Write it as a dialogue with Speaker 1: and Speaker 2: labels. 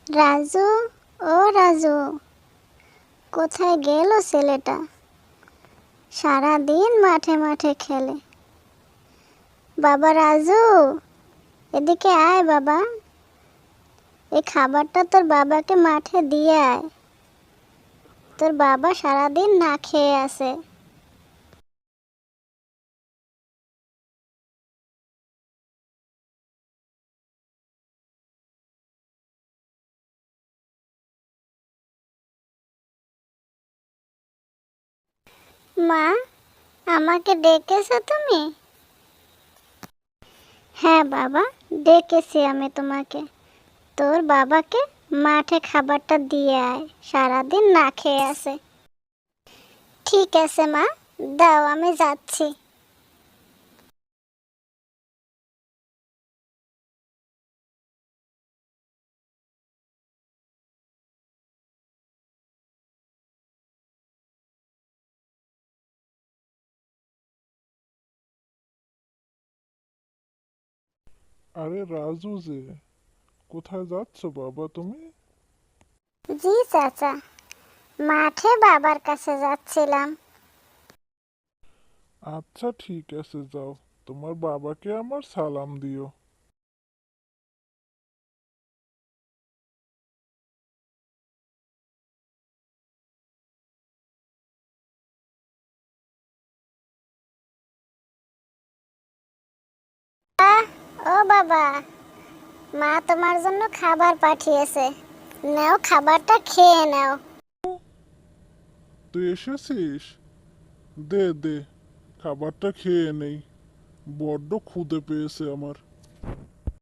Speaker 1: রাজু, ও রাজু, কোথায় গেল ছেলেটা? সারাদিন মাঠে মাঠে খেলে। বাবা রাজু, এদিকে আয় বাবা, এই খাবারটা তোর বাবাকে মাঠে দিয়ে আয়। তোর বাবা সারাদিন না খেয়ে আছে। মা, আমাকে ডেকেছো তুমি? হ্যাঁ বাবা, ডেকেছি আমি তোমাকে। তোর বাবাকে মাঠে খাবারটা দিয়ে আয়, সারাদিন না খেয়ে আছে। ঠিক আছে মা, দাও আমি যাচ্ছি।
Speaker 2: আরে রাজু যে, কোথায় যাচ্ছ বাবা তুমি?
Speaker 1: জি চাচা, মাঠে বাবার কাছে যাচ্ছিলাম।
Speaker 2: আচ্ছা ঠিক আছে, যাও, তোমার বাবাকে আমার সালাম দিও।
Speaker 1: আহ, ও বাবা, মা তোমার জন্য খাবার পাঠিয়েছে। নাও, খাবারটা খেয়ে নাও।
Speaker 2: তুই এসেছিস? দে দে, খাবারটা খেয়ে নেই, বড্ড ক্ষুধে পেয়েছে আমার।